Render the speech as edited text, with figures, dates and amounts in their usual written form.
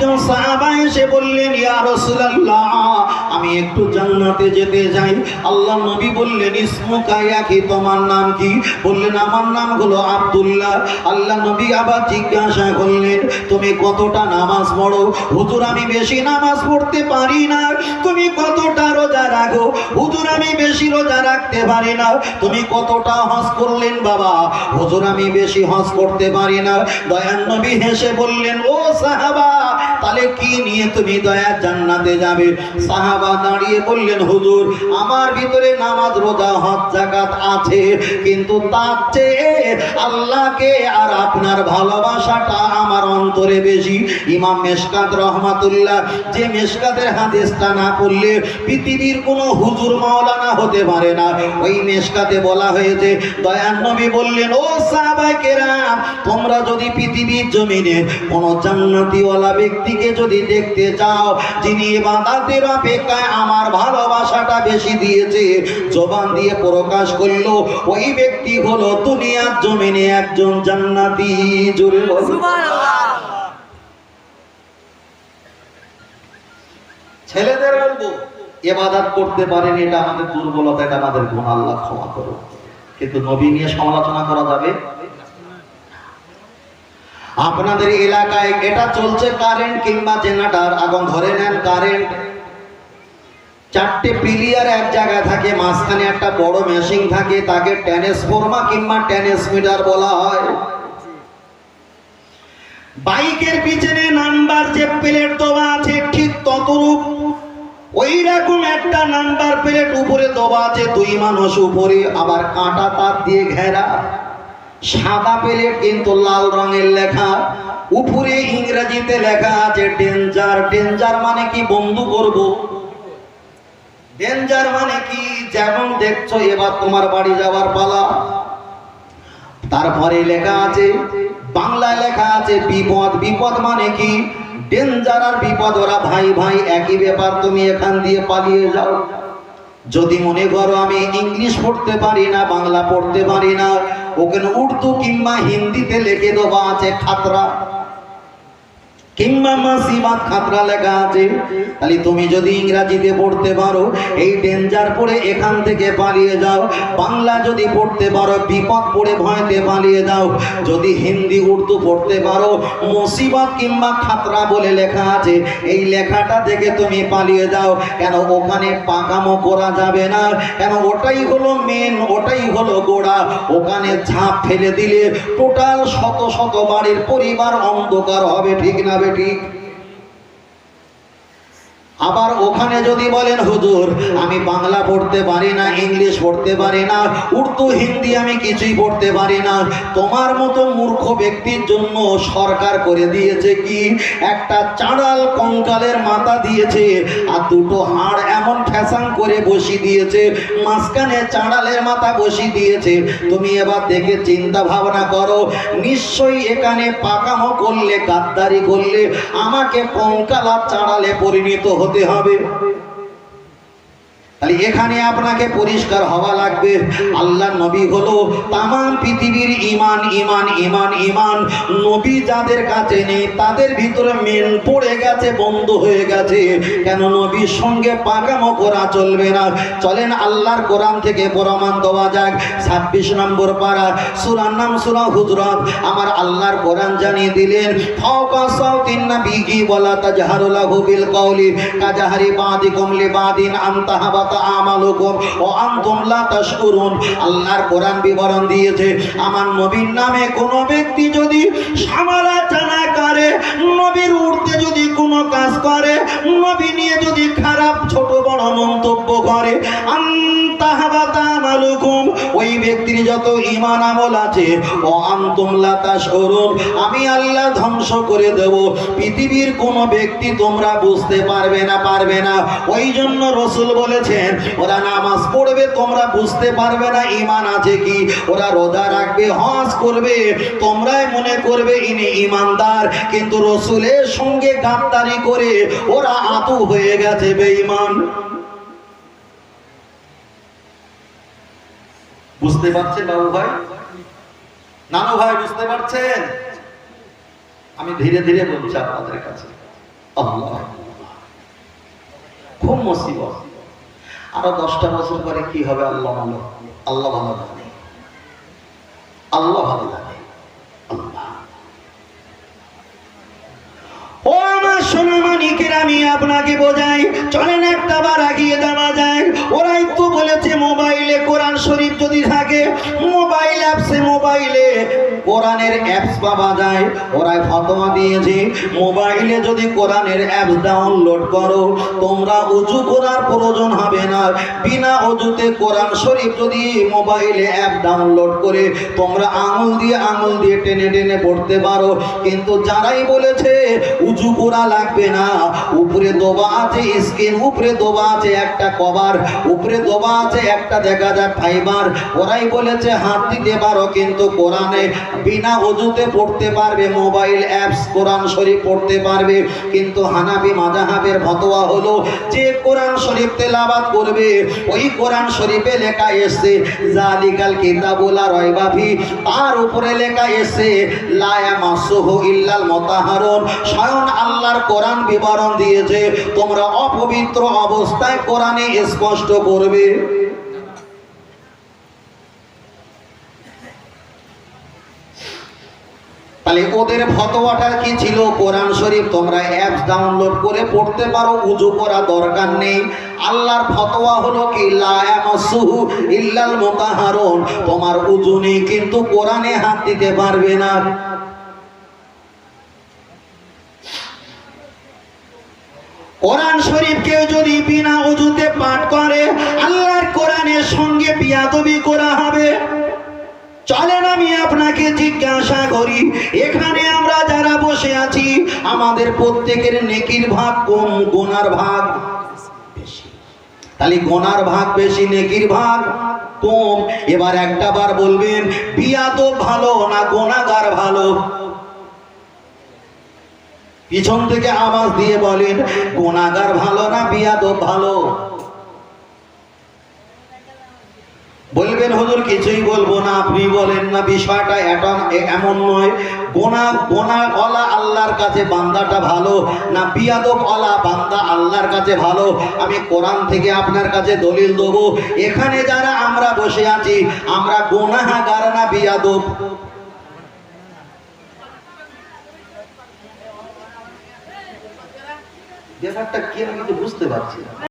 একজন সাহাবা এসে বললেন, ইয়া রাসূলুল্লাহ, আমি একটু জান্নাতে যেতে চাই। আল্লাহ নবী বললেন, ইসমুকা ইয়া কি, তোমার নাম কি? বললেন, আমার নাম হলো আব্দুল্লাহ। আল্লাহ নবী আবার জিজ্ঞাসা করলেন, তুমি কতটা নামাজ পড়ো? হুজুর, আমি বেশি নামাজ পড়তে পারি না। তুমি কতটা রোজা রাখো? হুজুর, আমি বেশি রোজা রাখতে পারি না। তুমি কতটা হজ করলেন বাবা? হুজুর, আমি বেশি হজ করতে পারি না। দয়ার নবী হেসে বললেন, ও সাহাবা, তাহলে কি নিয়ে তুমি দয়ার জান্নাতে যাবে? সাহাবা দাঁড়িয়ে বললেন, হুজুর, আমার ভিতরে নামাজ রোজা হজ যাকাত আছে, কিন্তু তার চেয়ে আল্লাহকে আর আপনার ভালোবাসাটা আমার অন্তরে বেশি। ইমাম মেশকাত রহমাতুল্লাহ, যে মেশকাতের হাদিসটা না পড়লে পৃথিবীর কোনো হুজুর মাওলানা হতে পারে না, ওই মেশকাতে বলা হয়েছে, দয়ার নবী বললেন, ও সাহাবায়ে কেরাম, তোমরা যদি পৃথিবীর জমিনে কোনো জান্নাতীওয়ালা ব্যক্তিকে যদি দেখতে চাও, যিনি ইবাদতের অপেক্ষায় আমার ভালোবাসাটা বেশি দিয়েছে, জবান দিয়ে প্রকাশ করলো, ওই ব্যক্তি হলো দুনিয়ার জমিনে একজন জান্নাতি। জোরে সুবহানাল্লাহ। ছেলেদের বলবো, ইবাদত করতে পারেন, এটা আমাদের দুর্বলতা, এটা আমাদের গুনাহ, আল্লাহ ক্ষমা করুন। কিন্তু নবী নিয়ে সমালোচনা করা যাবে? আপনাদের এলাকায় এটা চলছে, কারেন্ট কিংবা জেনারেটর, আগুন ধরে নেন, কারেন্ট, চারটে পিলিয়ার এক জায়গায় থাকে, মাঝখানে একটা বড় মেশিন থাকে, তাকে ট্রান্সফরমার কিংবা ট্রান্সমিটার বলা হয়। বাইকের পিছনে নাম্বার যে প্লেট দেওয়া আছে, ঠিক ততরূপ ওই রকম একটা নাম্বার প্লেট উপরে দেওয়া আছে, দুই মানুষ উপরে, আবার কাঁটা তার দিয়ে ঘেরা, সাদা প্লেট কিন্তু লাল রঙের লেখা, উপরে ইংরেজিতে লেখা আছে ডেঞ্জার। ডেঞ্জার মানে কি? বন্ধু করব। ডেঞ্জার মানে কি? যেমন দেখছো, এবার তোমার বাড়ি যাওয়ার পালা। তারপরে লেখা আছে, বাংলায় লেখা আছে বিপদ। বিপদ মানে কি? ডেঞ্জার আর বিপদ ওরা ভাই ভাই, একই ব্যাপার, তুমি এখান দিয়ে পালিয়ে যাও। যদি মনে করো আমি ইংলিশ পড়তে পারি না, বাংলা পড়তে পারি না, ওখানে উর্দু কিংবা হিন্দিতে লিখে দেওয়া আছে খাতরা কিংবা মাসিবাত, খাতরা লেখা আছে। তাহলে তুমি যদি ইংরেজিতে পড়তে পারো, এই ডেঞ্জার পড়ে এখান থেকে পালিয়ে যাও। বাংলা যদি পড়তে পারো, বিপদ পড়ে ভয়তে পালিয়ে যাও। যদি হিন্দি উর্দু পড়তে পারো, মুসিবত কিংবা খাতরা বলে লেখা আছে, এই লেখাটা থেকে তুমি পালিয়ে যাও। কেন? ওখানে পাকামো করা যাবে না। কেন? ওটাই হলো মেন, ওটাই হলো গোড়া। ওখানে ঝাঁপ ফেলে দিলে টোটাল শত শত বাড়ির পরিবার অন্ধকার হবে, ঠিক না? ঠিক। আবার ওখানে যদি বলেন, হুজুর, আমি বাংলা পড়তে পারি না, ইংলিশ পড়তে পারি না, উর্দু হিন্দি আমি কিছুই পড়তে পারি না, তোমার মতো মূর্খ ব্যক্তির জন্য সরকার করে দিয়েছে কি? একটা চাঁড়াল কঙ্কালের মাথা দিয়েছে, আর দুটো হাড় এমন ফ্যাশন করে বসিয়ে দিয়েছে, মাঝখানে চাঁড়ালের মাথা বসিয়ে দিয়েছে। তুমি এবার দেখে চিন্তা ভাবনা করো, নিশ্চয়ই এখানে পাকামো করলে, গাদ্দারি করলে আমাকে কঙ্কাল আর চাঁড়ালে পরিণত হতে হবে। তাহলে এখানে আপনাকে পরিষ্কার হওয়া লাগবে, আল্লাহ নবী হলো তামাম পৃথিবীর ইমান, ইমান, ইমান, ইমান। নবী যাদের কাছে নেই, তাদের ভিতরে মেন পড়ে গেছে, বন্ধ হয়ে গেছে। কেন? নবীর সঙ্গে পাকামো করা চলবে না। চলেন আল্লাহর কোরআন থেকে প্রমাণ দেওয়া যাক। 26 নম্বর পারা, সূরার নাম সূরা হুজরাত। আমার আল্লাহর কোরআন জানিয়ে দিলেন, ফাওকা সাউতিন নাবিয়্যি ওয়ালা তাজহারু লাহু বিল কওলি কাজাহরি বাদিকুম লিবাদিন আনতাহাবা আমালুকুম ওয়া আনতুম লা তাশকুরুন। আল্লাহর কোরআন বিবরণ দিয়েছে, আমার নবীর নামে কোনো ব্যক্তি যদি সমালোচনা করে, নবীর উর্ধে যদি কোনো কাজ করে, নবী নিয়ে যদি খারাপ ছোট বড় মন্তব্য করে, আনতাহাবাতা আমালুকুম, ওই ব্যক্তির যত ঈমান আমল আছে, ওয়া আনতুম লা তাশকুরুন, আমি আল্লাহ ধ্বংস করে দেব। পৃথিবীর কোনো ব্যক্তি তোমরা বুঝতে পারবে না, পারবে না। ওই জন্য রাসূল বলেছেন, ওরা নামাজ পড়বে, তোমরা বুঝতে পারবে না ঈমান আছে কি। ওরা রোজা রাখবে, হজ করবে, তোমরাই মনে করবে ইনি ঈমানদার, কিন্তু রাসূলের সঙ্গে গাদ্দারি করে ওরা আতু হয়ে গেছে বেঈমান। বুঝতে পারছেন বাবু ভাই, নানু ভাই, বুঝতে পারছেন? আমি ধীরে ধীরে বলছি আপনাদের কাছে। আল্লাহ, খুব মুসিবত। আরো 10টা বছর পরে কি হবে আল্লাহ ভালো, আল্লাহ ভালো জানে, আল্লাহ ভালো জানে। আল্লাহ, ও আমার সোনামানিকের, আমি আপনাকে বোঝাই, চলেন একটা বার এগিয়ে দেওয়া যায়। ওরাই তো বলেছে মোবাইলে কোরআন শরীফ যদি থাকে, মোবাইল অ্যাপসে, মোবাইলে কোরআনের অ্যাপস পাওয়া যায়। ওরাই ফতোয়া দিয়েছে মোবাইলে যদি কোরআনের অ্যাপস ডাউনলোড করো, তোমরা ওযু করার প্রয়োজন হবে না। বিনা ওযুতে কোরআন শরীফ যদি মোবাইলে অ্যাপ ডাউনলোড করে তোমরা আঙুল দিয়ে টেনে টেনে পড়তে পারো। কিন্তু যারাই বলেছে উযু করা লাগবে না, উপরে দোবা আছে স্ক্রিন, উপরে দোবা আছে একটা কভার, উপরে দোবা আছে একটা দেখা যায় ফাইবার, ওরাই বলেছে হাত দিতে পারো কিন্তু কোরআনে বিনা ওযুতে পড়তে পারবে, মোবাইল অ্যাপস কোরআন শরীফ পড়তে পারবে। কিন্তু হানাফি মাযহাবের ফতোয়া হলো যে কোরআন শরীফ তেলাওয়াত করবে, ওই কোরআন শরীফে লেখা এসেছে জালিকাল কিতাবুল লা রাইবা ফি, তার উপরে লেখা এসেছে লা ইয়ামাসসুহু ইল্লাল মুতাহহারুন। স্বয়ং আল্লাহর কোরআন বিবরণ দিয়েছে তোমরা অপবিত্র অবস্থায় কোরআনে স্পষ্ট করবে। তাহলে ওদের ফতোয়াটা কি ছিল? কোরআন শরীফ তোমরা অ্যাপস ডাউনলোড করে পড়তে পারো, উযু করা দরকার নেই। আল্লাহর ফতোয়া হলো কি লা ইয়ামাসসুহু ইল্লাল মুতাহহারুন, তোমার উযু নেই কিন্তু কোরআনে হাত দিতে পারবে না। কোরআন শরীফ কেউ যদি বিনা ওযুতে পাঠ করে, আল্লাহর কোরআনের সঙ্গে বিয়াদবি করা হবে। চলেন আমি আপনাকে জিজ্ঞাসা করি, এখানে আমরা যারা বসে আছি আমাদের প্রত্যেকের নেকির ভাগ কম, গুনার ভাগ বেশি। তাহলে গুনার ভাগ বেশি, নেকির ভাগ কম। এবার একটা বার বলবেন বিয়াদব ভালো না গুনাহগার ভালো? পিছন থেকে আওয়াজ দিয়ে বলেন গুনাহগার ভালো না বিয়াদব ভালো? বলবেন হুজুর কিছুই বলবো না, আপনি বলেন না। বিষয়টা এমন নয়। গুনাহওয়ালা আল্লাহর কাছে বান্দাটা ভালো না বিয়াদবওয়ালা বান্দা আল্লাহর কাছে ভালো? আমি কোরআন থেকে আপনার কাছে দলিল দেবো। এখানে যারা আমরা বসে আছি আমরা গুনাহগার না বিয়াদব? ব্যাপারটা কি আমি বুঝতে পারছি না।